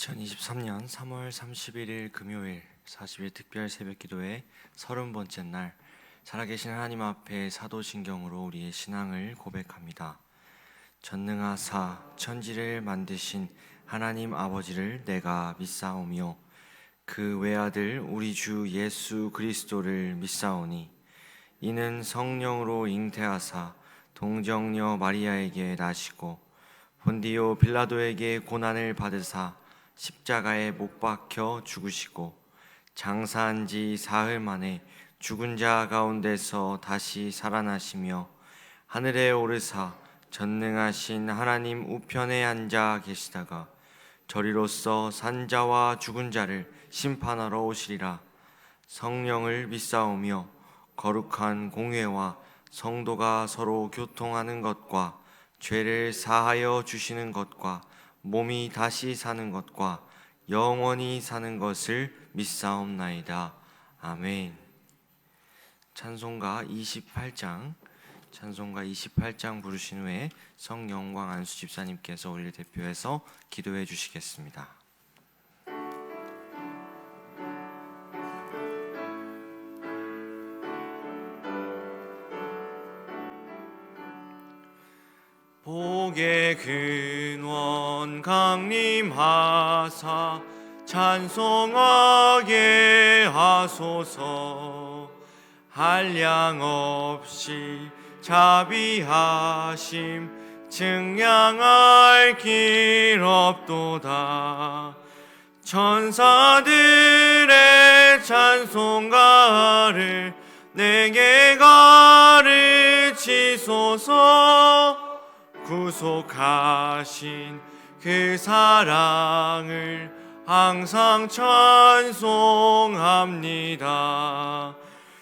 2023년 3월 31일 금요일 40일 특별 새벽기도회 30번째 날, 살아계신 하나님 앞에 사도신경으로 우리의 신앙을 고백합니다. 전능하사 천지를 만드신 하나님 아버지를 내가 믿사오며 그 외아들 우리 주 예수 그리스도를 믿사오니 이는 성령으로 잉태하사 동정녀 마리아에게 나시고 본디오 빌라도에게 고난을 받으사 십자가에 못 박혀 죽으시고 장사한 지 사흘 만에 죽은 자 가운데서 다시 살아나시며 하늘에 오르사 전능하신 하나님 우편에 앉아 계시다가 저리로서 산자와 죽은 자를 심판하러 오시리라. 성령을 믿사오며 거룩한 공회와 성도가 서로 교통하는 것과 죄를 사하여 주시는 것과 몸이 다시 사는 것과 영원히 사는 것을 믿사옵나이다. 아멘. 찬송가 28장 부르신 후에 성영광 안수 집사님께서 우리를 대표해서 기도해 주시겠습니다. 복의 근원 강림하사 찬송하게 하소서. 한량 없이 자비하심 증량할 길 없도다. 천사들의 찬송가를 내게 가르치소서. 구속하신 그 사랑을 항상 찬송합니다.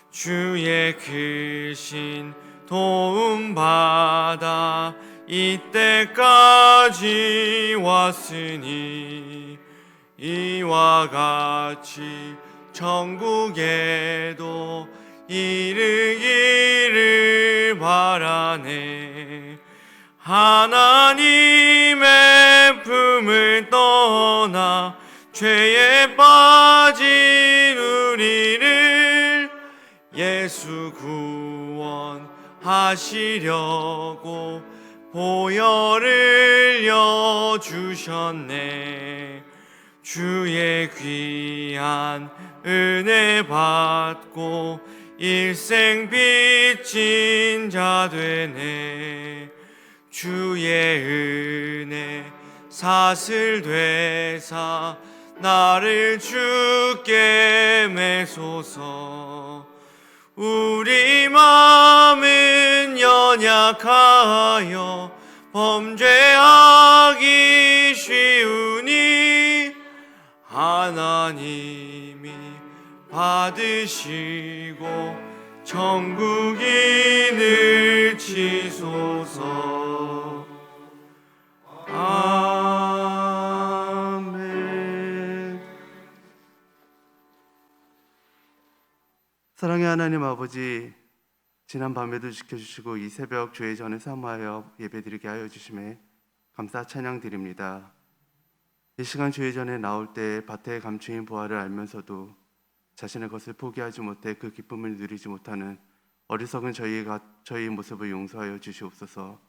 주의 크신 도움 받아 이때까지 왔으니 이와 같이 천국에도 이르기를 바라네. 하나님의 품을 떠나 죄에 빠진 우리를 예수 구원하시려고 보혈을 여주셨네. 주의 귀한 은혜 받고 일생 빚진 자 되네. 주의 은혜 사슬 되사 나를 주께 매소서. 우리 마음은 연약하여 범죄하기 쉬우니 하나님이 받으시고 천국인을 치소서. 아멘. 사랑의 하나님 아버지, 지난 밤에도 지켜주시고 이 새벽 주의 전에 사모하여 예배드리게 하여 주심에 감사 찬양 드립니다. 이 시간 주의 전에 나올 때 밭에 감추인 보화를 알면서도 자신의 것을 포기하지 못해 그 기쁨을 누리지 못하는 어리석은 저희의 모습을 용서하여 주시옵소서.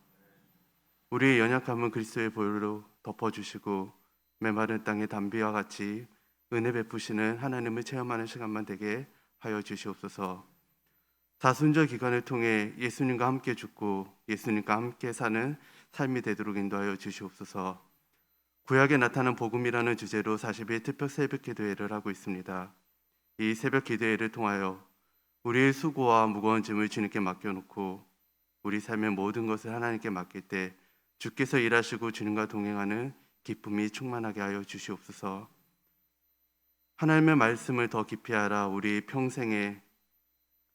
우리의 연약함은 그리스도의 보혈로 덮어주시고 메마른 땅의 담비와 같이 은혜 베푸시는 하나님을 체험하는 시간만 되게 하여 주시옵소서. 사순절 기간을 통해 예수님과 함께 죽고 예수님과 함께 사는 삶이 되도록 인도하여 주시옵소서. 구약에 나타난 복음이라는 주제로 40일 특별 새벽 기도회를 하고 있습니다. 이 새벽 기도회를 통하여 우리의 수고와 무거운 짐을 주님께 맡겨놓고 우리 삶의 모든 것을 하나님께 맡길 때 주께서 일하시고 주님과 동행하는 기쁨이 충만하게 하여 주시옵소서. 하나님의 말씀을 더 깊이 알아 우리 평생에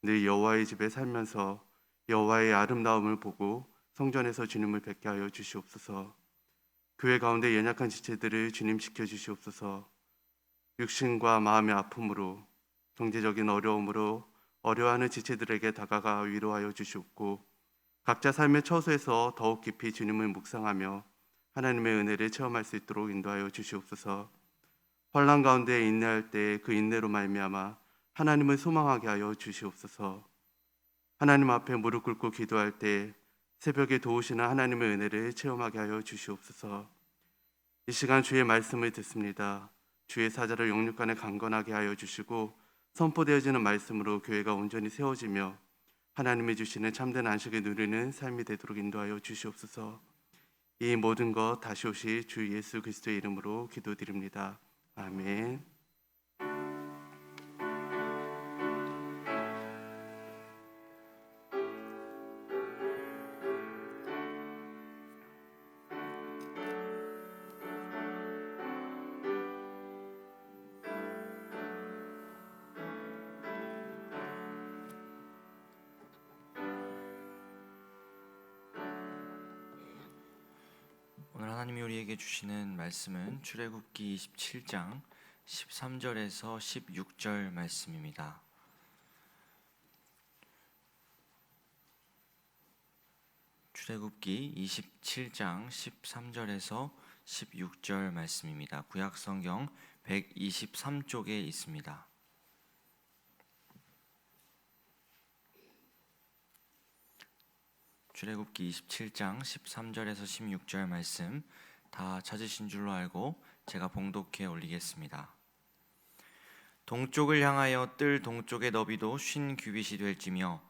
늘 여호와의 집에 살면서 여호와의 아름다움을 보고 성전에서 주님을 뵙게 하여 주시옵소서. 교회 가운데 연약한 지체들을 주님 지켜주시옵소서. 육신과 마음의 아픔으로 경제적인 어려움으로 어려워하는 지체들에게 다가가 위로하여 주시옵고 각자 삶의 처소에서 더욱 깊이 주님을 묵상하며 하나님의 은혜를 체험할 수 있도록 인도하여 주시옵소서. 환난 가운데 인내할 때 그 인내로 말미암아 하나님을 소망하게 하여 주시옵소서. 하나님 앞에 무릎 꿇고 기도할 때 새벽에 도우시는 하나님의 은혜를 체험하게 하여 주시옵소서. 이 시간 주의 말씀을 듣습니다. 주의 사자를 영육간에 강건하게 하여 주시고 선포되어지는 말씀으로 교회가 온전히 세워지며 하나님이 주시는 참된 안식을 누리는 삶이 되도록 인도하여 주시옵소서. 이 모든 것 다시 오실 주 예수 그리스도의 이름으로 기도드립니다. 아멘. 오늘 하나님이 우리에게 주시는 말씀은 출애굽기 27장 13절에서 16절 말씀입니다. 출애굽기 27장 13절에서 16절 말씀입니다. 구약 성경 123쪽에 있습니다. 출애굽기 27장 13절에서 16절 말씀 다 찾으신 줄로 알고 제가 봉독해 올리겠습니다. 동쪽을 향하여 뜰 동쪽의 너비도 50규빗이 될지며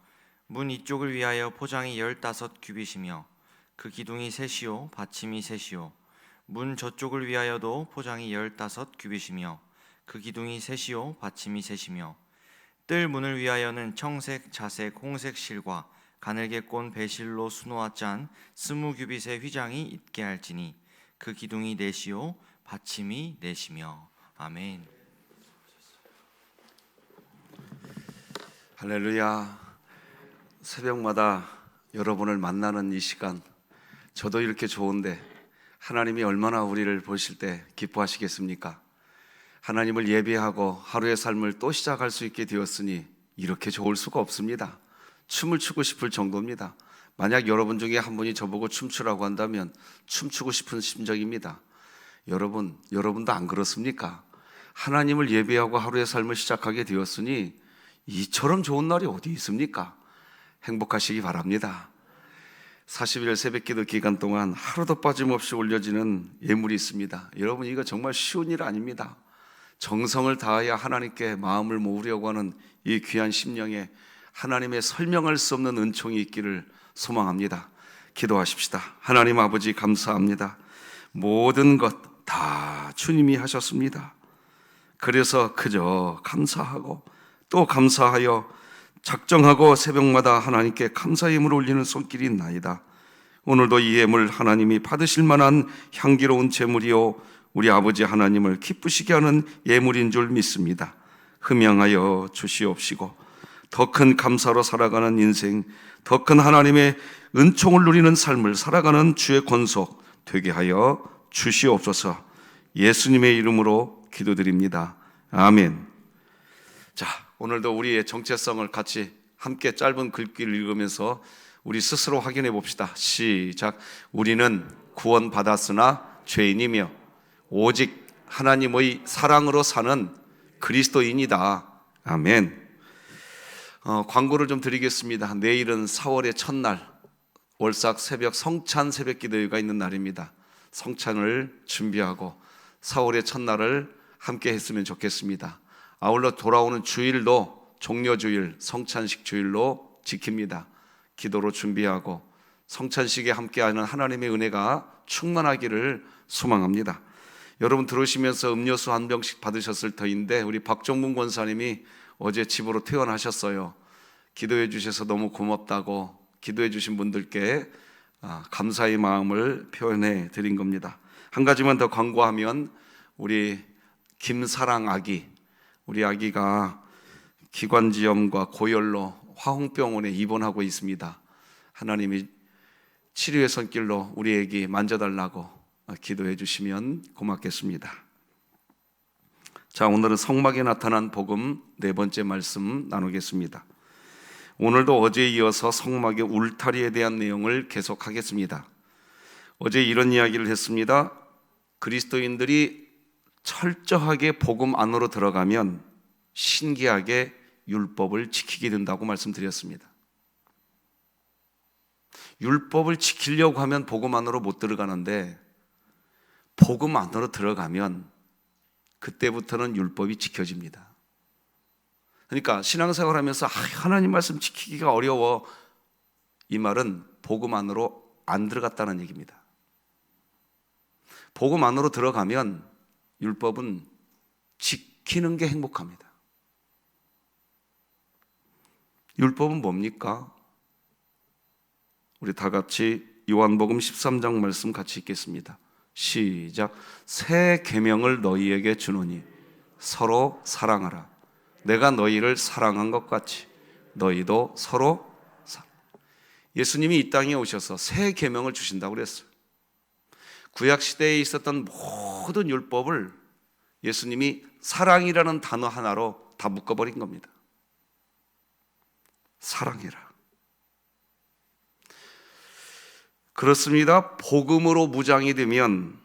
문 이쪽을 위하여 포장이 15규빗이며 그 기둥이 셋이요 받침이 셋이요 문 저쪽을 위하여도 포장이 15규빗이며 그 기둥이 셋이요 받침이 셋이며 뜰 문을 위하여는 청색, 자색, 홍색 실과 가늘게 꼰 배실로 수놓아 짠 20규빗의 휘장이 있게 할지니 그 기둥이 넷이요 받침이 넷이며. 아멘. 할렐루야. 새벽마다 여러분을 만나는 이 시간, 저도 이렇게 좋은데 하나님이 얼마나 우리를 보실 때 기뻐하시겠습니까? 하나님을 예배하고 하루의 삶을 또 시작할 수 있게 되었으니 이렇게 좋을 수가 없습니다. 춤을 추고 싶을 정도입니다. 만약 여러분 중에 한 분이 저보고 춤추라고 한다면 춤추고 싶은 심정입니다. 여러분도 안 그렇습니까? 하나님을 예배하고 하루의 삶을 시작하게 되었으니 이처럼 좋은 날이 어디 있습니까? 행복하시기 바랍니다. 40일 새벽기도 기간 동안 하루도 빠짐없이 올려지는 예물이 있습니다. 여러분, 이거 정말 쉬운 일 아닙니다. 정성을 다하여 하나님께 마음을 모으려고 하는 이 귀한 심령에 하나님의 설명할 수 없는 은총이 있기를 소망합니다. 기도하십시다. 하나님 아버지, 감사합니다. 모든 것 다 주님이 하셨습니다. 그래서 그저 감사하고 또 감사하여 작정하고 새벽마다 하나님께 감사의 예물을 올리는 손길이 있나이다. 오늘도 이 예물 하나님이 받으실 만한 향기로운 제물이요 우리 아버지 하나님을 기쁘시게 하는 예물인 줄 믿습니다. 흠양하여 주시옵시고 더 큰 감사로 살아가는 인생, 더 큰 하나님의 은총을 누리는 삶을 살아가는 주의 권속 되게 하여 주시옵소서. 예수님의 이름으로 기도드립니다. 아멘. 자, 오늘도 우리의 정체성을 같이 함께 짧은 글귀를 읽으면서 우리 스스로 확인해 봅시다. 시작. 우리는 구원받았으나 죄인이며 오직 하나님의 사랑으로 사는 그리스도인이다. 아멘. 광고를 좀 드리겠습니다. 내일은 4월의 첫날 월삭 새벽 성찬 새벽 기도회가 있는 날입니다. 성찬을 준비하고 4월의 첫날을 함께 했으면 좋겠습니다. 아울러 돌아오는 주일도 종려주일, 성찬식 주일로 지킵니다. 기도로 준비하고 성찬식에 함께하는 하나님의 은혜가 충만하기를 소망합니다. 여러분 들어오시면서 음료수 한 병씩 받으셨을 터인데 우리 박정문 권사님이 어제 집으로 퇴원하셨어요. 기도해 주셔서 너무 고맙다고 기도해 주신 분들께 감사의 마음을 표현해 드린 겁니다. 한 가지만 더 광고하면 우리 김사랑 아기, 우리 아기가 기관지염과 고열로 화홍병원에 입원하고 있습니다. 하나님이 치료의 손길로 우리 아기 만져달라고 기도해 주시면 고맙겠습니다. 자, 오늘은 성막에 나타난 복음 네 번째 말씀 나누겠습니다. 오늘도 어제에 이어서 성막의 울타리에 대한 내용을 계속하겠습니다. 어제 이런 이야기를 했습니다. 그리스도인들이 철저하게 복음 안으로 들어가면 신기하게 율법을 지키게 된다고 말씀드렸습니다. 율법을 지키려고 하면 복음 안으로 못 들어가는데 복음 안으로 들어가면 그때부터는 율법이 지켜집니다. 그러니까 신앙생활 하면서 하나님 말씀 지키기가 어려워, 이 말은 복음 안으로 안 들어갔다는 얘기입니다. 복음 안으로 들어가면 율법은 지키는 게 행복합니다. 율법은 뭡니까? 우리 다 같이 요한복음 13장 말씀 같이 읽겠습니다. 시작. 새 계명을 너희에게 주노니 서로 사랑하라. 내가 너희를 사랑한 것 같이 너희도 서로 사랑. 예수님이 이 땅에 오셔서 새 계명을 주신다고 그랬어요. 구약 시대에 있었던 모든 율법을 예수님이 사랑이라는 단어 하나로 다 묶어버린 겁니다. 사랑해라. 그렇습니다. 복음으로 무장이 되면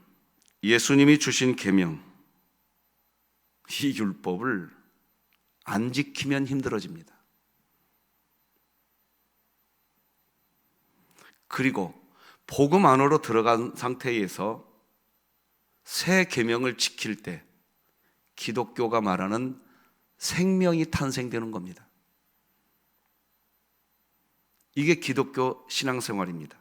예수님이 주신 계명, 이 율법을 안 지키면 힘들어집니다. 그리고 복음 안으로 들어간 상태에서 새 계명을 지킬 때 기독교가 말하는 생명이 탄생되는 겁니다. 이게 기독교 신앙생활입니다.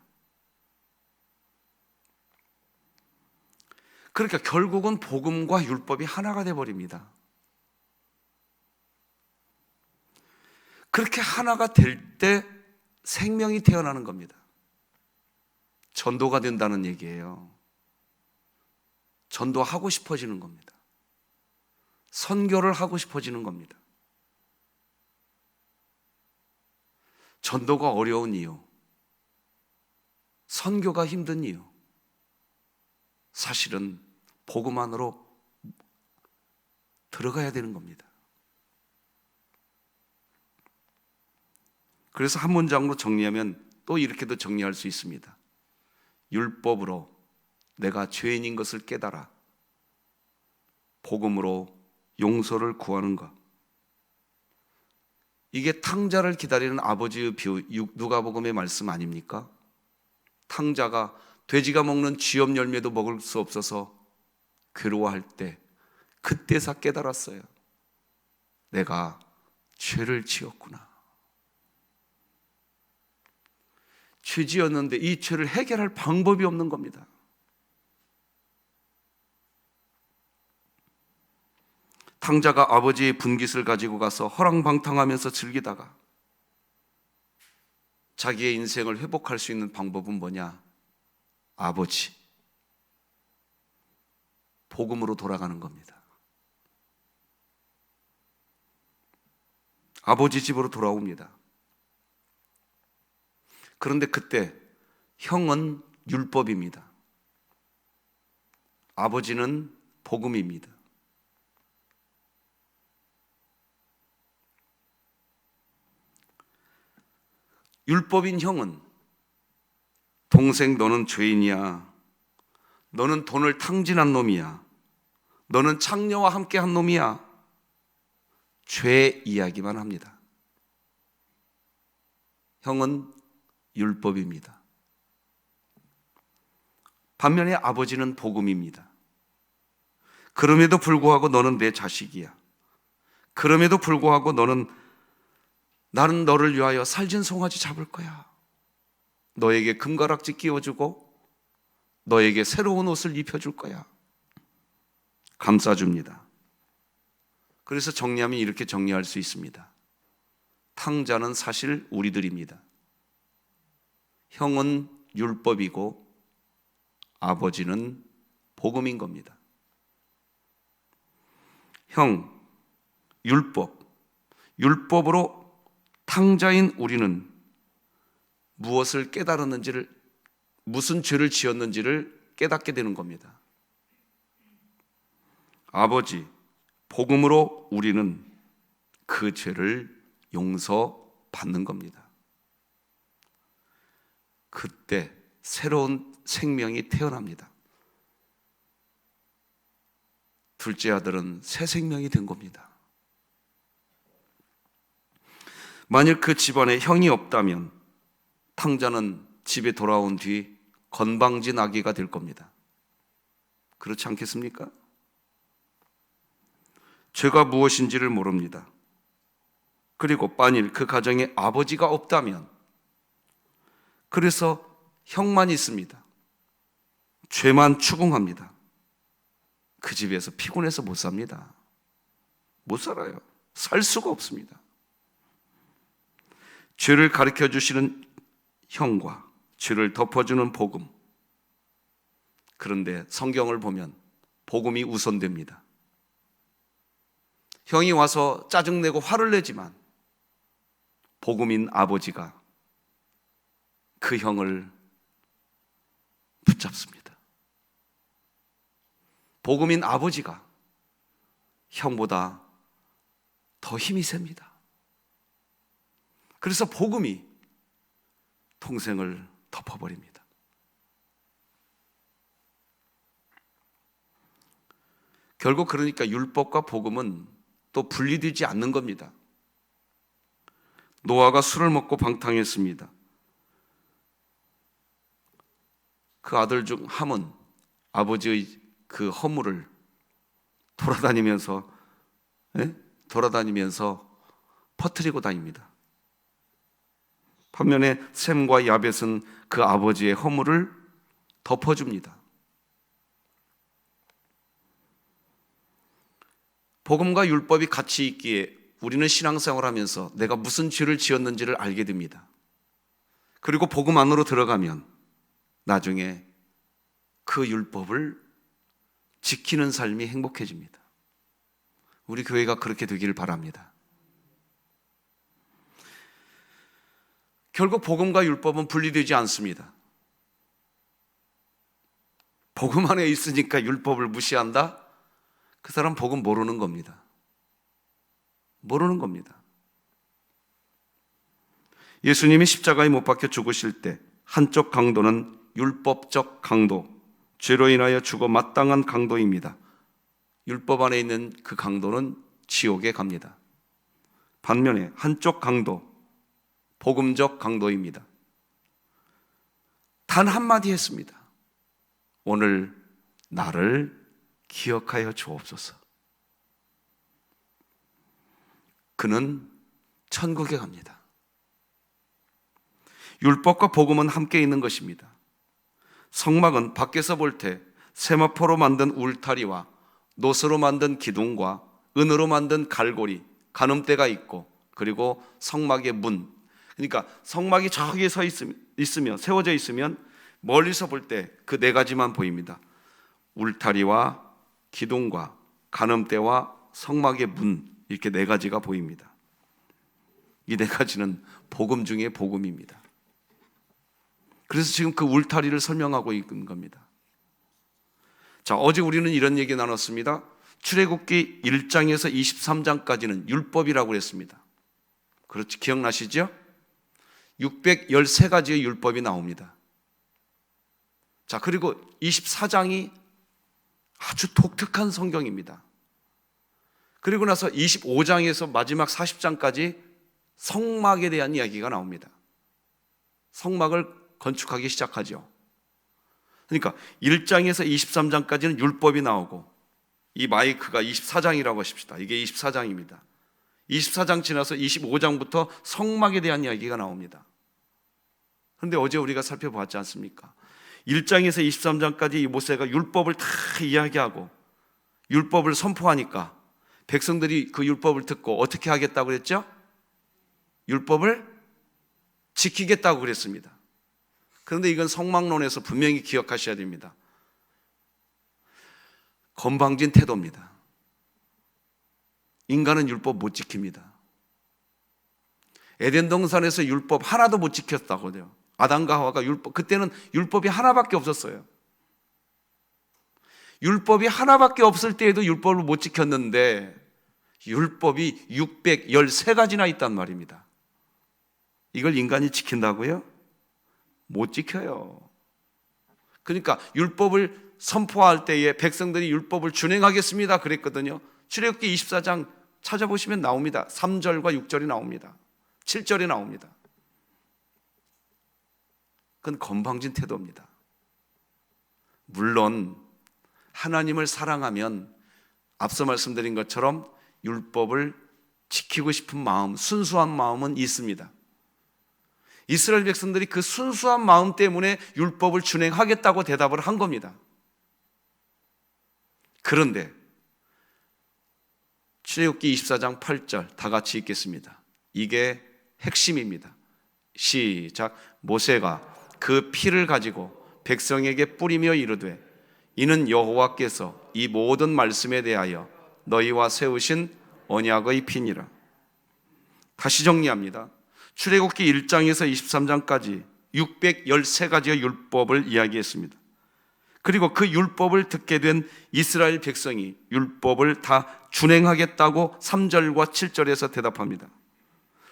그러니까 결국은 복음과 율법이 하나가 되어버립니다. 그렇게 하나가 될 때 생명이 태어나는 겁니다. 전도가 된다는 얘기예요. 전도하고 싶어지는 겁니다. 선교를 하고 싶어지는 겁니다. 전도가 어려운 이유, 선교가 힘든 이유, 사실은 복음 안으로 들어가야 되는 겁니다. 그래서 한 문장으로 정리하면 또 이렇게도 정리할 수 있습니다. 율법으로 내가 죄인인 것을 깨달아 복음으로 용서를 구하는 것. 이게 탕자를 기다리는 아버지의 비유, 누가복음의 말씀 아닙니까? 탕자가 돼지가 먹는 쥐염 열매도 먹을 수 없어서 괴로워할 때 그때서 깨달았어요. 내가 죄를 지었구나. 죄 지었는데 이 죄를 해결할 방법이 없는 겁니다. 탕자가 아버지의 분깃을 가지고 가서 허랑방탕하면서 즐기다가 자기의 인생을 회복할 수 있는 방법은 뭐냐? 아버지, 복음으로 돌아가는 겁니다. 아버지 집으로 돌아옵니다. 그런데 그때 형은 율법입니다. 아버지는 복음입니다. 율법인 형은 동생 너는 죄인이야. 너는 돈을 탕진한 놈이야. 너는 창녀와 함께한 놈이야. 죄 이야기만 합니다. 형은 율법입니다. 반면에 아버지는 복음입니다. 그럼에도 불구하고 너는 내 자식이야. 그럼에도 불구하고 나는 너를 위하여 살진 송아지 잡을 거야. 너에게 금가락지 끼워주고 너에게 새로운 옷을 입혀줄 거야. 감싸줍니다. 그래서 정리하면 이렇게 정리할 수 있습니다. 탕자는 사실 우리들입니다. 형은 율법이고 아버지는 복음인 겁니다. 형, 율법으로 탕자인 우리는 무엇을 깨달았는지를, 무슨 죄를 지었는지를 깨닫게 되는 겁니다. 아버지, 복음으로 우리는 그 죄를 용서받는 겁니다. 그때 새로운 생명이 태어납니다. 둘째 아들은 새 생명이 된 겁니다. 만일 그 집안에 형이 없다면 탕자는 집에 돌아온 뒤 건방진 아기가 될 겁니다. 그렇지 않겠습니까? 죄가 무엇인지를 모릅니다. 그리고 만일 그 가정에 아버지가 없다면, 그래서 형만 있습니다. 죄만 추궁합니다. 그 집에서 피곤해서 못 삽니다. 못 살아요. 살 수가 없습니다. 죄를 가르쳐 주시는 형과 죄를 덮어주는 복음. 그런데 성경을 보면 복음이 우선됩니다. 형이 와서 짜증내고 화를 내지만 복음인 아버지가 그 형을 붙잡습니다. 복음인 아버지가 형보다 더 힘이 셉니다. 그래서 복음이 동생을 덮어버립니다. 결국 그러니까 율법과 복음은 또 분리되지 않는 겁니다. 노아가 술을 먹고 방탕했습니다. 그 아들 중 함은 아버지의 그 허물을 돌아다니면서 퍼뜨리고 다닙니다. 반면에 셈과 야벳은 그 아버지의 허물을 덮어줍니다. 복음과 율법이 같이 있기에 우리는 신앙생활하면서 내가 무슨 죄를 지었는지를 알게 됩니다. 그리고 복음 안으로 들어가면 나중에 그 율법을 지키는 삶이 행복해집니다. 우리 교회가 그렇게 되기를 바랍니다. 결국 복음과 율법은 분리되지 않습니다. 복음 안에 있으니까 율법을 무시한다? 그 사람 복음 모르는 겁니다. 모르는 겁니다. 예수님이 십자가에 못 박혀 죽으실 때 한쪽 강도는 율법적 강도, 죄로 인하여 죽어 마땅한 강도입니다. 율법 안에 있는 그 강도는 지옥에 갑니다. 반면에 한쪽 강도, 복음적 강도입니다. 단 한마디 했습니다. 오늘 나를 기억하여 주옵소서. 그는 천국에 갑니다. 율법과 복음은 함께 있는 것입니다. 성막은 밖에서 볼 때 세마포로 만든 울타리와 노스로 만든 기둥과 은으로 만든 갈고리, 가늠대가 있고, 그리고 성막의 문, 그러니까 성막이 저기에 있으면 세워져 있으면 멀리서 볼 때 그 네 가지만 보입니다. 울타리와 기둥과 가늠대와 성막의 문, 이렇게 네 가지가 보입니다. 이 네 가지는 복음 중에 복음입니다. 그래서 지금 그 울타리를 설명하고 있는 겁니다. 자, 어제 우리는 이런 얘기 나눴습니다. 출애굽기 1장에서 23장까지는 율법이라고 했습니다. 그렇지, 기억나시죠? 613가지의 율법이 나옵니다. 자, 그리고 24장이 아주 독특한 성경입니다. 그리고 나서 25장에서 마지막 40장까지 성막에 대한 이야기가 나옵니다. 성막을 건축하기 시작하죠. 그러니까 1장에서 23장까지는 율법이 나오고, 이 마이크가 24장이라고 하십시다. 이게 24장입니다. 24장 지나서 25장부터 성막에 대한 이야기가 나옵니다. 그런데 어제 우리가 살펴보았지 않습니까? 1장에서 23장까지 이 모세가 율법을 다 이야기하고 율법을 선포하니까 백성들이 그 율법을 듣고 어떻게 하겠다고 그랬죠? 율법을 지키겠다고 그랬습니다. 그런데 이건 성막론에서 분명히 기억하셔야 됩니다. 건방진 태도입니다. 인간은 율법 못 지킵니다. 에덴 동산에서 율법 하나도 못 지켰다고요. 아담과 하와가 그때는 율법이 하나밖에 없었어요. 율법이 하나밖에 없을 때에도 율법을 못 지켰는데 율법이 613가지나 있단 말입니다. 이걸 인간이 지킨다고요? 못 지켜요. 그러니까 율법을 선포할 때에 백성들이 율법을 준행하겠습니다 그랬거든요. 출애굽기 24장 찾아보시면 나옵니다. 3절과 6절이 나옵니다. 7절이 나옵니다. 그건 건방진 태도입니다. 물론 하나님을 사랑하면 앞서 말씀드린 것처럼 율법을 지키고 싶은 마음, 순수한 마음은 있습니다. 이스라엘 백성들이 그 순수한 마음 때문에 율법을 준행하겠다고 대답을 한 겁니다. 그런데 출애굽기 24장 8절 다 같이 읽겠습니다. 이게 핵심입니다. 시작. 모세가 그 피를 가지고 백성에게 뿌리며 이르되 이는 여호와께서 이 모든 말씀에 대하여 너희와 세우신 언약의 피니라. 다시 정리합니다. 출애굽기 1장에서 23장까지 613가지의 율법을 이야기했습니다. 그리고 그 율법을 듣게 된 이스라엘 백성이 율법을 다 준행하겠다고 3절과 7절에서 대답합니다.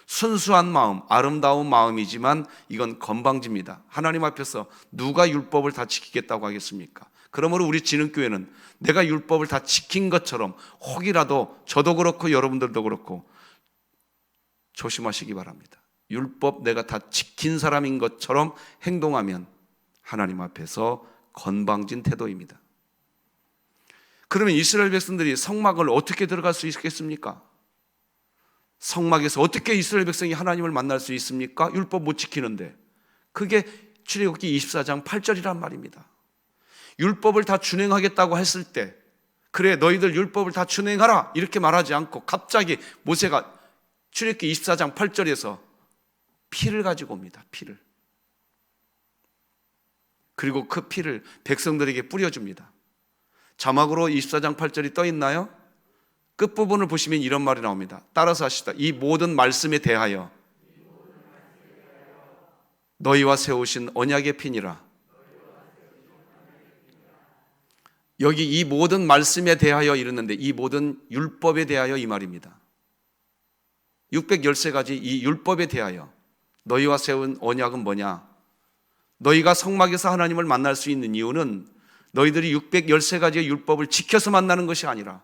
순수한 마음, 아름다운 마음이지만 이건 건방집니다. 하나님 앞에서 누가 율법을 다 지키겠다고 하겠습니까? 그러므로 우리 진흥교회는 내가 율법을 다 지킨 것처럼 혹이라도 저도 그렇고 여러분들도 그렇고 조심하시기 바랍니다. 율법 내가 다 지킨 사람인 것처럼 행동하면 하나님 앞에서 건방진 태도입니다. 그러면 이스라엘 백성들이 성막을 어떻게 들어갈 수 있겠습니까? 성막에서 어떻게 이스라엘 백성이 하나님을 만날 수 있습니까? 율법 못 지키는데. 그게 출애굽기 24장 8절이란 말입니다. 율법을 다 준행하겠다고 했을 때 그래 너희들 율법을 다 준행하라 이렇게 말하지 않고 갑자기 모세가 출애굽기 24장 8절에서 피를 가지고 옵니다. 피를. 그리고 그 피를 백성들에게 뿌려줍니다. 자막으로 24장 8절이 떠 있나요? 끝부분을 보시면 이런 말이 나옵니다. 따라서 하시다. 이 모든 말씀에 대하여 너희와 세우신 언약의 피니라. 여기 이 모든 말씀에 대하여 이르는데 이 모든 율법에 대하여 이 말입니다. 613가지 이 율법에 대하여 너희와 세운 언약은 뭐냐? 너희가 성막에서 하나님을 만날 수 있는 이유는 너희들이 613가지의 율법을 지켜서 만나는 것이 아니라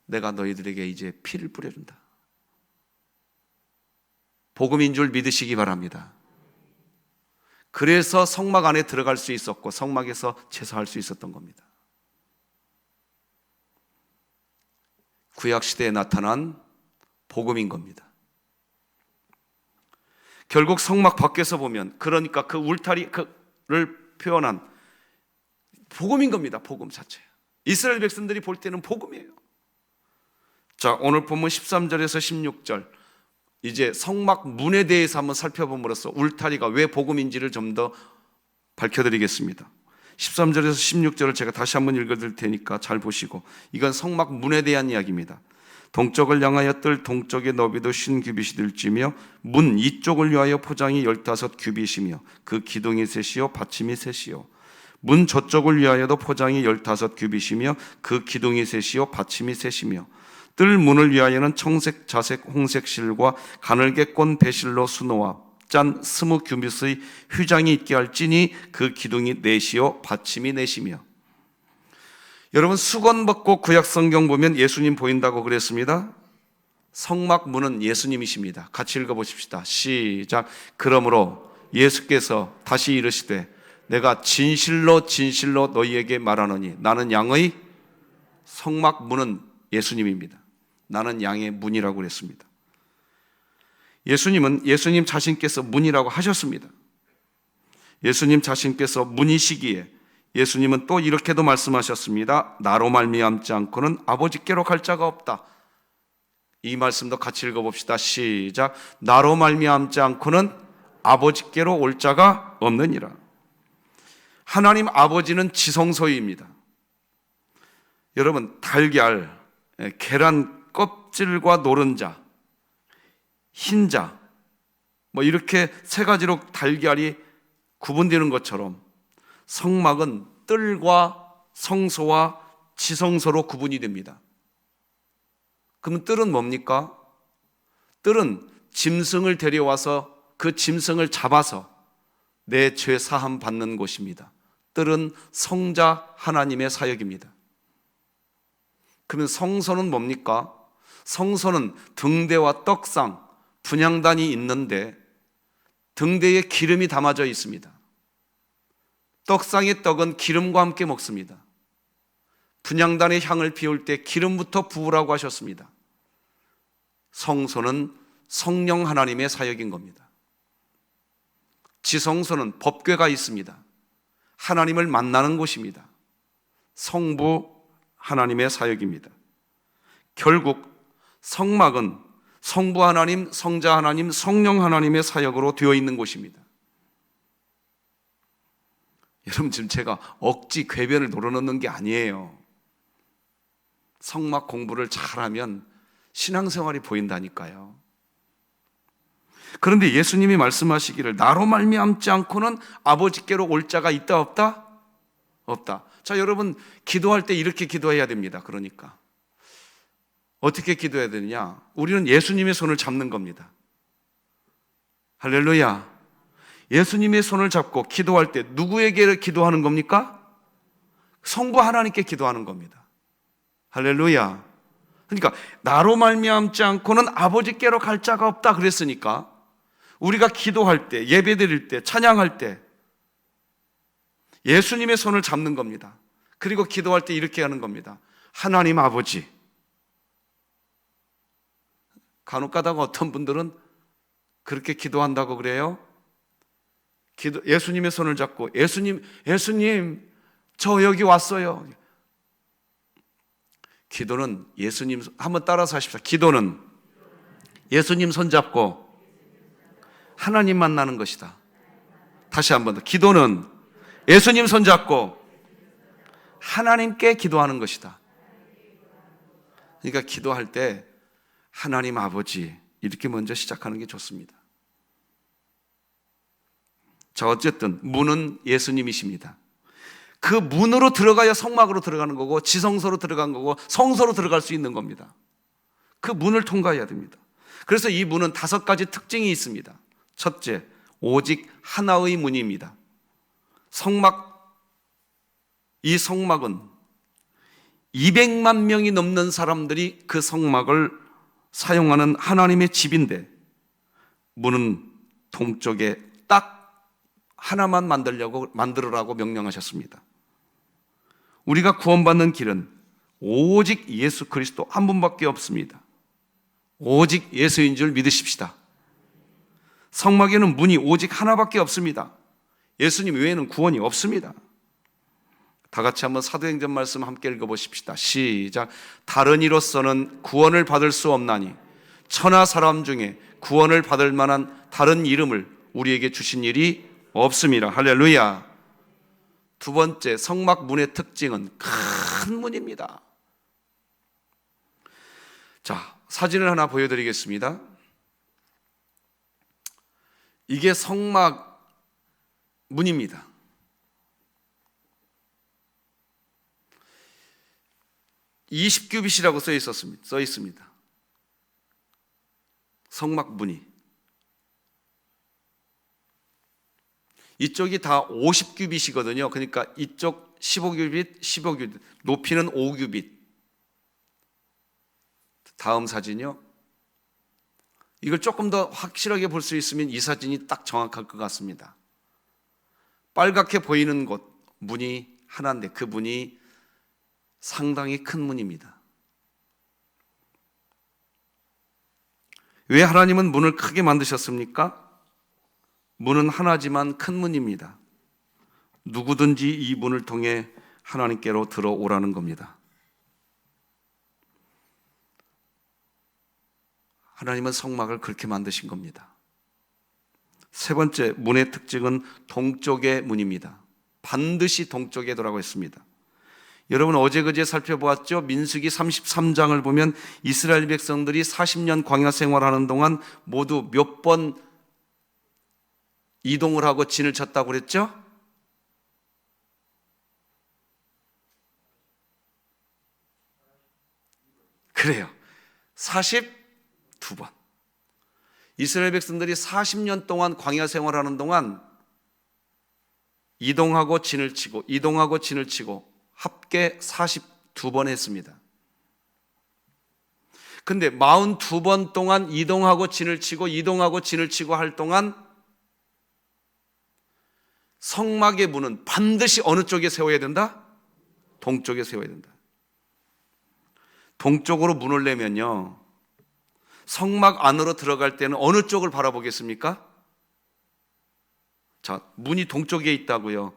내가 너희들에게 이제 피를 뿌려준다. 복음인 줄 믿으시기 바랍니다. 그래서 성막 안에 들어갈 수 있었고 성막에서 제사할 수 있었던 겁니다. 구약시대에 나타난 복음인 겁니다. 결국 성막 밖에서 보면 그러니까 그 울타리를 표현한 복음인 겁니다. 복음 자체. 이스라엘 백성들이 볼 때는 복음이에요. 자, 오늘 본문 13절에서 16절 이제 성막 문에 대해서 한번 살펴봄으로써 울타리가 왜 복음인지를 좀 더 밝혀드리겠습니다. 13절에서 16절을 제가 다시 한번 읽어드릴 테니까 잘 보시고 이건 성막 문에 대한 이야기입니다. 동쪽을 향하여 뜰 동쪽의 너비도 50규빗이 될지며 문 이쪽을 위하여 포장이 15규빗이며 그 기둥이 셋이요 받침이 셋이요 문 저쪽을 위하여도 포장이 15규빗이며 그 기둥이 셋이요 받침이 셋이며 뜰 문을 위하여는 청색, 자색, 홍색 실과 가늘게 꼰 배실로 수놓아 짠 20규빗의 휘장이 있게 할지니 그 기둥이 넷이요 받침이 넷이며. 여러분 수건 벗고 구약 성경 보면 예수님 보인다고 그랬습니다. 성막 문은 예수님이십니다. 같이 읽어보십시다. 시작. 그러므로 예수께서 다시 이르시되 내가 진실로 진실로 너희에게 말하노니 나는 양의 성막 문은 예수님입니다. 나는 양의 문이라고 그랬습니다. 예수님은 예수님 자신께서 문이라고 하셨습니다. 예수님 자신께서 문이시기에 예수님은 또 이렇게도 말씀하셨습니다. 나로 말미암지 않고는 아버지께로 갈 자가 없다. 이 말씀도 같이 읽어봅시다. 시작. 나로 말미암지 않고는 아버지께로 올 자가 없느니라. 하나님 아버지는 지성소유입니다. 여러분 달걀, 계란 껍질과 노른자, 흰자 뭐 이렇게 세 가지로 달걀이 구분되는 것처럼 성막은 뜰과 성소와 지성소로 구분이 됩니다. 그러면 뜰은 뭡니까? 뜰은 짐승을 데려와서 그 짐승을 잡아서 내 죄 사함 받는 곳입니다. 받들은 성자 하나님의 사역입니다. 그러면 성소는 뭡니까? 성소는 등대와 떡상, 분향단이 있는데 등대에 기름이 담아져 있습니다. 떡상의 떡은 기름과 함께 먹습니다. 분향단의 향을 피울 때 기름부터 부으라고 하셨습니다. 성소는 성령 하나님의 사역인 겁니다. 지성소는 법궤가 있습니다. 하나님을 만나는 곳입니다. 성부 하나님의 사역입니다. 결국 성막은 성부 하나님, 성자 하나님, 성령 하나님의 사역으로 되어 있는 곳입니다. 여러분, 지금 제가 억지 궤변을 놀아놓는 게 아니에요. 성막 공부를 잘하면 신앙생활이 보인다니까요. 그런데 예수님이 말씀하시기를 나로 말미암지 않고는 아버지께로 올 자가 있다 없다? 없다. 자, 여러분, 기도할 때 이렇게 기도해야 됩니다. 그러니까 어떻게 기도해야 되느냐? 우리는 예수님의 손을 잡는 겁니다. 할렐루야. 예수님의 손을 잡고 기도할 때 누구에게 기도하는 겁니까? 성부 하나님께 기도하는 겁니다. 할렐루야. 그러니까 나로 말미암지 않고는 아버지께로 갈 자가 없다 그랬으니까 우리가 기도할 때, 예배드릴 때, 찬양할 때 예수님의 손을 잡는 겁니다. 그리고 기도할 때 이렇게 하는 겁니다. 하나님 아버지. 간혹 가다가 어떤 분들은 그렇게 기도한다고 그래요. 예수님의 손을 잡고 예수님 저 여기 왔어요. 기도는 예수님, 한번 따라서 하십시오. 기도는 예수님 손 잡고 하나님 만나는 것이다. 다시 한번 더. 기도는 예수님 손 잡고 하나님께 기도하는 것이다. 그러니까 기도할 때 하나님 아버지 이렇게 먼저 시작하는 게 좋습니다. 자, 어쨌든 문은 예수님이십니다. 그 문으로 들어가야 성막으로 들어가는 거고 지성소로 들어간 거고 성소로 들어갈 수 있는 겁니다. 그 문을 통과해야 됩니다. 그래서 이 문은 5가지 특징이 있습니다. 첫째, 오직 하나의 문입니다. 이 성막은 200만 명이 넘는 사람들이 그 성막을 사용하는 하나님의 집인데 문은 동쪽에 딱 하나만 만들으라고 명령하셨습니다. 우리가 구원받는 길은 오직 예수 그리스도 한 분밖에 없습니다. 오직 예수인 줄 믿으십시다. 성막에는 문이 오직 하나밖에 없습니다. 예수님 외에는 구원이 없습니다. 다 같이 한번 사도행전 말씀 함께 읽어보십시다. 시작. 다른 이로서는 구원을 받을 수 없나니 천하 사람 중에 구원을 받을 만한 다른 이름을 우리에게 주신 일이 없습니다. 할렐루야. 두 번째, 성막 문의 특징은 큰 문입니다. 자, 사진을 하나 보여드리겠습니다. 이게 성막 문입니다. (20규빗이라고) 써 있습니다. 성막 문이. 이쪽이 다 50규빗이거든요. 그러니까 이쪽 15규빗, 15규빗, 높이는 5규빗. 다음 사진이요. 이걸 조금 더 확실하게 볼 수 있으면 이 사진이 딱 정확할 것 같습니다. 빨갛게 보이는 곳, 문이 하나인데 그 문이 상당히 큰 문입니다. 왜 하나님은 문을 크게 만드셨습니까? 문은 하나지만 큰 문입니다. 누구든지 이 문을 통해 하나님께로 들어오라는 겁니다. 하나님은 성막을 그렇게 만드신 겁니다. 세 번째, 문의 특징은 동쪽의 문입니다. 반드시 동쪽에 돌아가 있습니다. 여러분, 어제 그제 살펴보았죠? 민수기 33장을 보면 이스라엘 백성들이 40년 광야 생활하는 동안 모두 몇 번 이동을 하고 진을 쳤다고 그랬죠? 그래요. 42번. 이스라엘 백성들이 40년 동안 광야 생활하는 동안 이동하고 진을 치고 이동하고 진을 치고 합계 42번 했습니다. 근데 42번 동안 이동하고 진을 치고 이동하고 진을 치고 할 동안 성막의 문은 반드시 어느 쪽에 세워야 된다? 동쪽에 세워야 된다. 동쪽으로 문을 내면요, 성막 안으로 들어갈 때는 어느 쪽을 바라보겠습니까? 자, 문이 동쪽에 있다고요.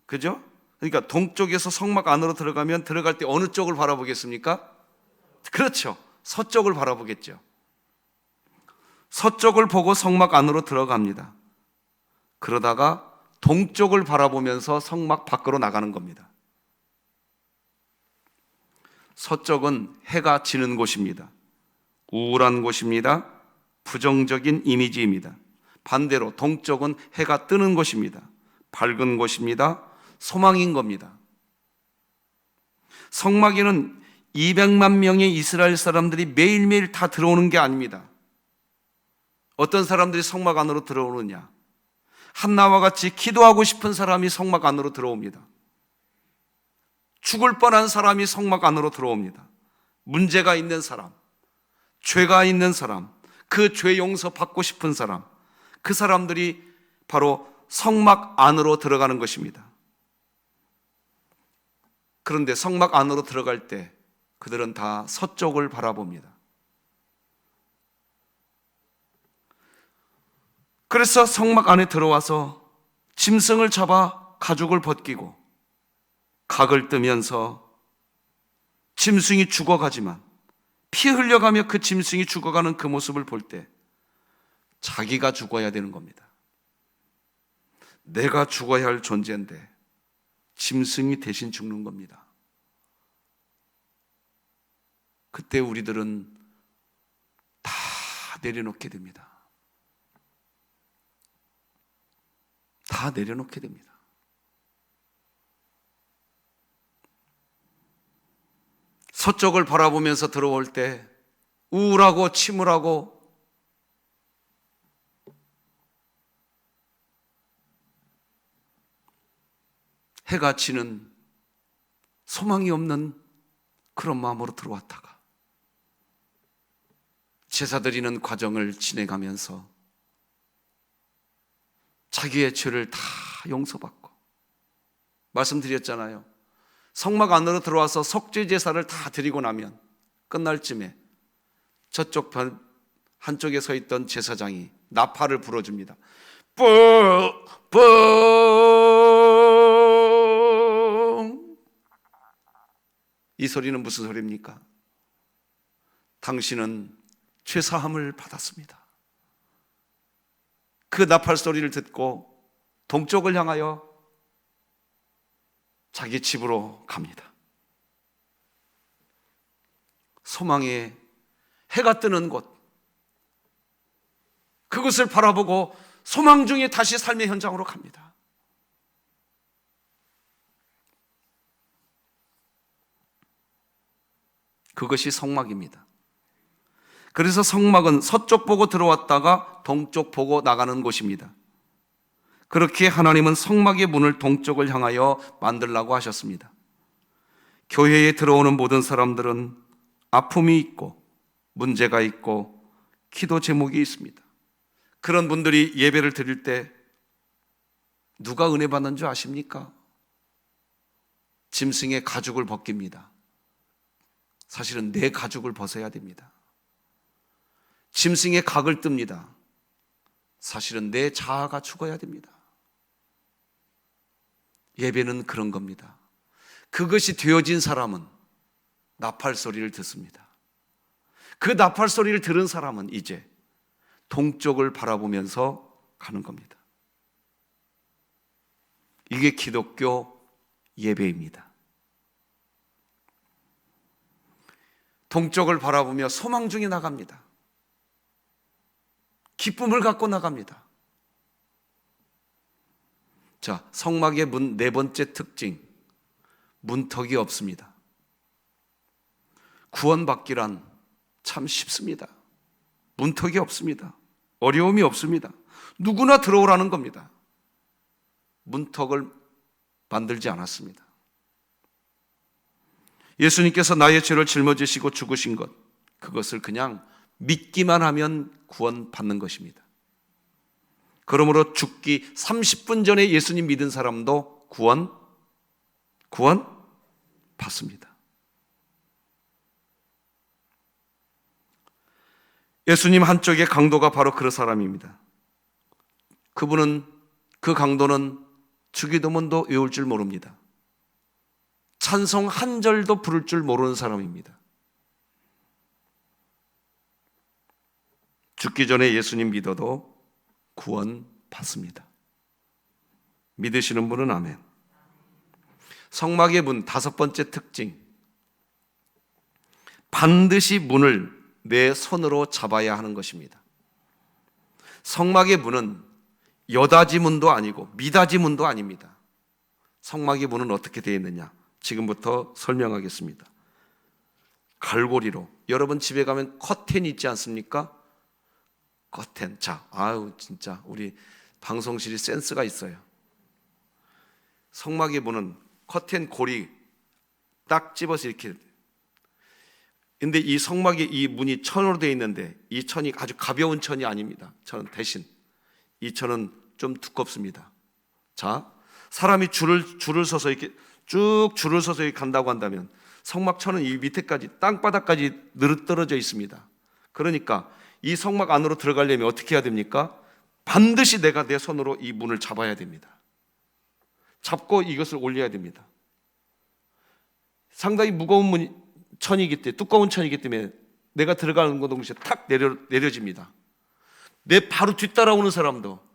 그죠? 그러니까 동쪽에서 성막 안으로 들어가면 들어갈 때 어느 쪽을 바라보겠습니까? 그렇죠. 서쪽을 바라보겠죠. 서쪽을 보고 성막 안으로 들어갑니다. 그러다가 동쪽을 바라보면서 성막 밖으로 나가는 겁니다. 서쪽은 해가 지는 곳입니다. 우울한 곳입니다. 부정적인 이미지입니다. 반대로 동쪽은 해가 뜨는 곳입니다. 밝은 곳입니다. 소망인 겁니다. 성막에는 200만 명의 이스라엘 사람들이 매일매일 다 들어오는 게 아닙니다. 어떤 사람들이 성막 안으로 들어오느냐? 한나와 같이 기도하고 싶은 사람이 성막 안으로 들어옵니다. 죽을 뻔한 사람이 성막 안으로 들어옵니다. 문제가 있는 사람, 죄가 있는 사람, 그 죄 용서 받고 싶은 사람, 그 사람들이 바로 성막 안으로 들어가는 것입니다. 그런데 성막 안으로 들어갈 때 그들은 다 서쪽을 바라봅니다. 그래서 성막 안에 들어와서 짐승을 잡아 가죽을 벗기고 각을 뜨면서 짐승이 죽어가지만 피 흘려가며 그 짐승이 죽어가는 그 모습을 볼 때 자기가 죽어야 되는 겁니다. 내가 죽어야 할 존재인데 짐승이 대신 죽는 겁니다. 그때 우리들은 다 내려놓게 됩니다. 다 내려놓게 됩니다. 서쪽을 바라보면서 들어올 때 우울하고 침울하고 해가 지는 소망이 없는 그런 마음으로 들어왔다가 제사 드리는 과정을 지내가면서 자기의 죄를 다 용서받고, 말씀드렸잖아요. 성막 안으로 들어와서 속죄 제사를 다 드리고 나면 끝날 쯤에 저쪽 한쪽에 서 있던 제사장이 나팔을 불어줍니다. 뿡! 이 소리는 무슨 소리입니까? 당신은 죄사함을 받았습니다. 그 나팔 소리를 듣고 동쪽을 향하여 자기 집으로 갑니다. 소망의 해가 뜨는 곳, 그것을 바라보고 소망 중에 다시 삶의 현장으로 갑니다. 그것이 성막입니다. 그래서 성막은 서쪽 보고 들어왔다가 동쪽 보고 나가는 곳입니다. 그렇게 하나님은 성막의 문을 동쪽을 향하여 만들라고 하셨습니다. 교회에 들어오는 모든 사람들은 아픔이 있고 문제가 있고 기도 제목이 있습니다. 그런 분들이 예배를 드릴 때 누가 은혜 받는 줄 아십니까? 짐승의 가죽을 벗깁니다. 사실은 내 가죽을 벗어야 됩니다. 짐승의 각을 뜹니다. 사실은 내 자아가 죽어야 됩니다. 예배는 그런 겁니다. 그것이 되어진 사람은 나팔 소리를 듣습니다. 그 나팔 소리를 들은 사람은 이제 동쪽을 바라보면서 가는 겁니다. 이게 기독교 예배입니다. 동쪽을 바라보며 소망 중에 나갑니다. 기쁨을 갖고 나갑니다. 자, 성막의 문 네 번째 특징, 문턱이 없습니다. 구원받기란 참 쉽습니다. 문턱이 없습니다. 어려움이 없습니다. 누구나 들어오라는 겁니다. 문턱을 만들지 않았습니다. 예수님께서 나의 죄를 짊어지시고 죽으신 것, 그것을 그냥 믿기만 하면 구원받는 것입니다. 그러므로 죽기 30분 전에 예수님 믿은 사람도 구원 받습니다. 예수님 한쪽의 강도가 바로 그런 사람입니다. 그분은, 그 강도는 주기도문도 외울 줄 모릅니다. 찬송 한 절도 부를 줄 모르는 사람입니다. 죽기 전에 예수님 믿어도 구원 받습니다. 믿으시는 분은 아멘. 성막의 문 다섯 번째 특징, 반드시 문을 내 손으로 잡아야 하는 것입니다. 성막의 문은 여다지 문도 아니고 미다지 문도 아닙니다. 성막의 문은 어떻게 되어 있느냐? 지금부터 설명하겠습니다. 갈고리로, 여러분 집에 가면 커튼 있지 않습니까? 커튼. 자, 아유 진짜 우리 방송실이 센스가 있어요. 성막의 문은 커튼 고리 딱 집어서 이렇게. 근데 이 성막의 이 문이 천으로 되어 있는데 이 천이 아주 가벼운 천이 아닙니다. 천은 대신 이 천은 좀 두껍습니다. 자, 사람이 줄을 서서 이렇게 쭉 줄을 서서 이렇게 간다고 한다면 성막 천은 이 밑에까지 땅바닥까지 늘어떨어져 있습니다. 그러니까 이 성막 안으로 들어가려면 어떻게 해야 됩니까? 반드시 내가 내 손으로 이 문을 잡아야 됩니다. 잡고 이것을 올려야 됩니다. 상당히 무거운 천이기 때문에, 두꺼운 천이기 때문에 내가 들어가는 것 동시에 탁 내려집니다. 내 바로 뒤따라오는 사람도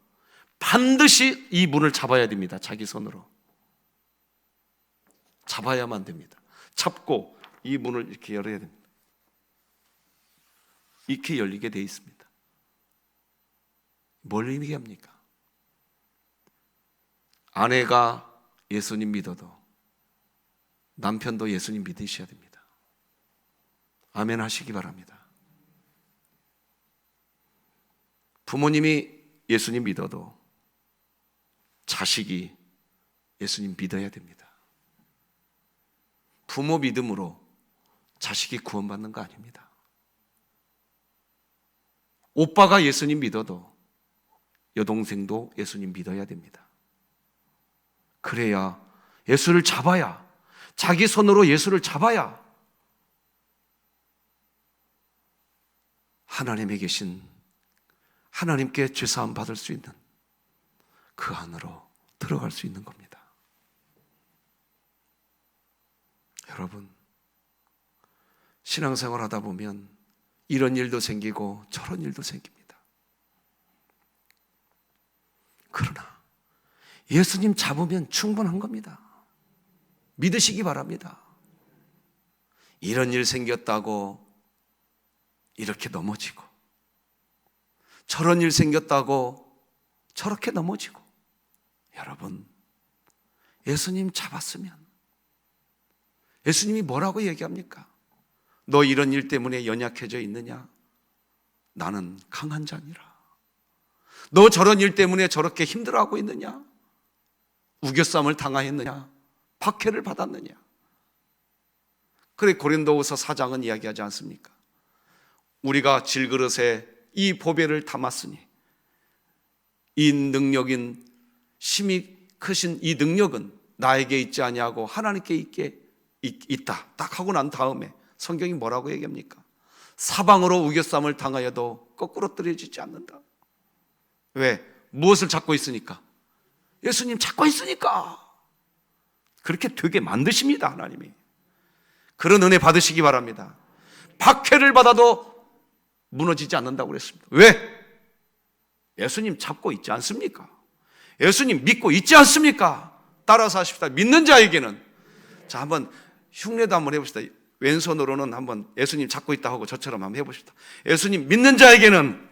반드시 이 문을 잡아야 됩니다. 자기 손으로 잡아야만 됩니다. 잡고 이 문을 이렇게 열어야 됩니다. 이렇게 열리게 되어 있습니다. 뭘 의미합니까? 아내가 예수님 믿어도 남편도 예수님 믿으셔야 됩니다. 아멘 하시기 바랍니다. 부모님이 예수님 믿어도 자식이 예수님 믿어야 됩니다. 부모 믿음으로 자식이 구원받는 거 아닙니다. 오빠가 예수님 믿어도 여동생도 예수님 믿어야 됩니다. 그래야 예수를 잡아야, 자기 손으로 예수를 잡아야 하나님에 계신, 하나님께 죄사함 받을 수 있는 그 안으로 들어갈 수 있는 겁니다. 여러분, 신앙생활 하다 보면 이런 일도 생기고 저런 일도 생깁니다. 그러나 예수님 잡으면 충분한 겁니다. 믿으시기 바랍니다. 이런 일 생겼다고 이렇게 넘어지고, 저런 일 생겼다고 저렇게 넘어지고, 여러분, 예수님 잡았으면 예수님이 뭐라고 얘기합니까? 너 이런 일 때문에 연약해져 있느냐? 나는 강한 자니라. 너 저런 일 때문에 저렇게 힘들어하고 있느냐? 우겨쌈을 당하였느냐? 박해를 받았느냐? 그래 고린도후서 4장은 이야기하지 않습니까? 우리가 질그릇에 이 보배를 담았으니 이 능력인, 힘이 크신 이 능력은 나에게 있지 아니하고 하나님께 있다. 딱 하고 난 다음에 성경이 뭐라고 얘기합니까? 사방으로 우겨쌈을 당하여도 거꾸로 떨어지지 않는다. 왜? 무엇을 잡고 있으니까? 예수님 잡고 있으니까. 그렇게 되게 만드십니다, 하나님이. 그런 은혜 받으시기 바랍니다. 박해를 받아도 무너지지 않는다고 그랬습니다. 왜? 예수님 잡고 있지 않습니까? 예수님 믿고 있지 않습니까? 따라서 하십시다. 믿는 자에게는. 자, 한번 흉내도 한번 해봅시다. 왼손으로는 한번 예수님 잡고 있다 하고 저처럼 한번 해봅시다. 예수님 믿는 자에게는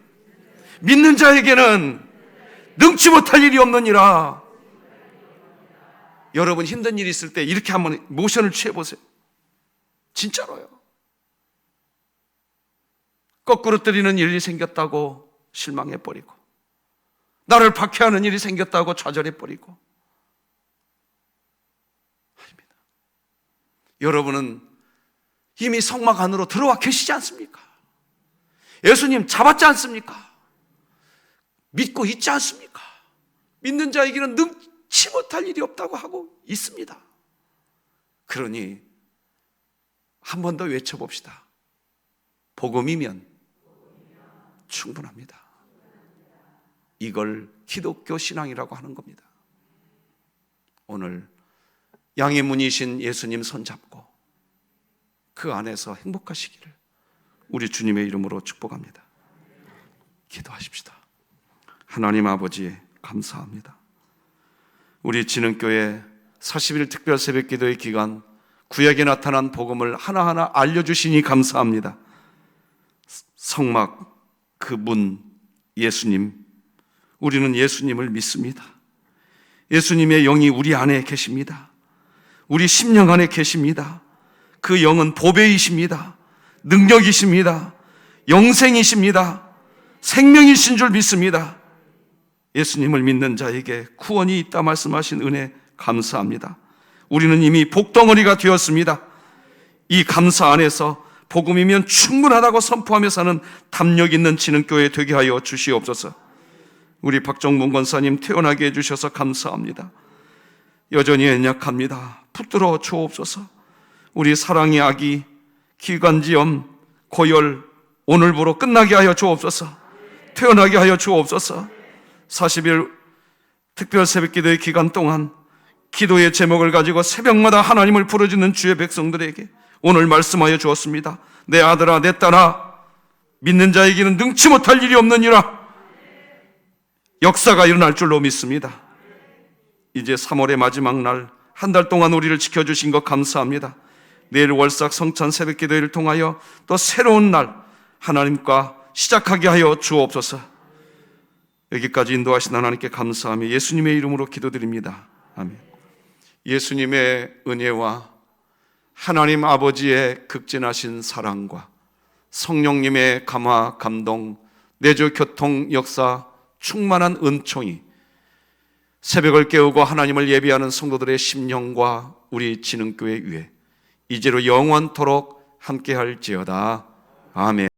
능치 못할 일이 없느니라. 여러분 힘든 일이 있을 때 이렇게 한번 모션을 취해보세요. 진짜로요. 거꾸로 때리는 일이 생겼다고 실망해버리고, 나를 박해하는 일이 생겼다고 좌절해버리고, 여러분은 이미 성막 안으로 들어와 계시지 않습니까? 예수님 잡았지 않습니까? 믿고 있지 않습니까? 믿는 자에게는 능치 못할 일이 없다고 하고 있습니다. 그러니 한 번 더 외쳐봅시다. 복음이면 충분합니다. 이걸 기독교 신앙이라고 하는 겁니다. 오늘 양의 문이신 예수님 손잡고 그 안에서 행복하시기를 우리 주님의 이름으로 축복합니다. 기도하십시다. 하나님 아버지 감사합니다. 우리 진흥교회 40일 특별 새벽 기도의 기간 구약에 나타난 복음을 하나하나 알려주시니 감사합니다. 성막 그 문 예수님, 우리는 예수님을 믿습니다. 예수님의 영이 우리 안에 계십니다. 우리 심령 안에 계십니다. 그 영은 보배이십니다. 능력이십니다. 영생이십니다. 생명이신 줄 믿습니다. 예수님을 믿는 자에게 구원이 있다 말씀하신 은혜 감사합니다. 우리는 이미 복덩어리가 되었습니다. 이 감사 안에서 복음이면 충분하다고 선포하며 사는 담력 있는 진흥교회 되게 하여 주시옵소서. 우리 박정문 권사님 태어나게 해주셔서 감사합니다. 여전히 연약합니다. 붙들어 주옵소서. 우리 사랑의 아기 기관지염 고열 오늘부로 끝나게 하여 주옵소서. 태어나게 하여 주옵소서. 40일 특별 새벽 기도의 기간 동안 기도의 제목을 가지고 새벽마다 하나님을 부르짖는 주의 백성들에게 오늘 말씀하여 주었습니다. 내 아들아 내 딸아 믿는 자에게는 능치 못할 일이 없느니라. 역사가 일어날 줄로 믿습니다. 이제 3월의 마지막 날 한 달 동안 우리를 지켜주신 것 감사합니다. 내일 월삭 성찬 새벽 기도회를 통하여 또 새로운 날 하나님과 시작하게 하여 주옵소서. 여기까지 인도하신 하나님께 감사하며 예수님의 이름으로 기도드립니다. 아멘. 예수님의 은혜와 하나님 아버지의 극진하신 사랑과 성령님의 감화 감동 내주 교통 역사 충만한 은총이 새벽을 깨우고 하나님을 예배하는 성도들의 심령과 우리 진흥교회 위에 이제로 영원토록 함께할지어다. 아멘.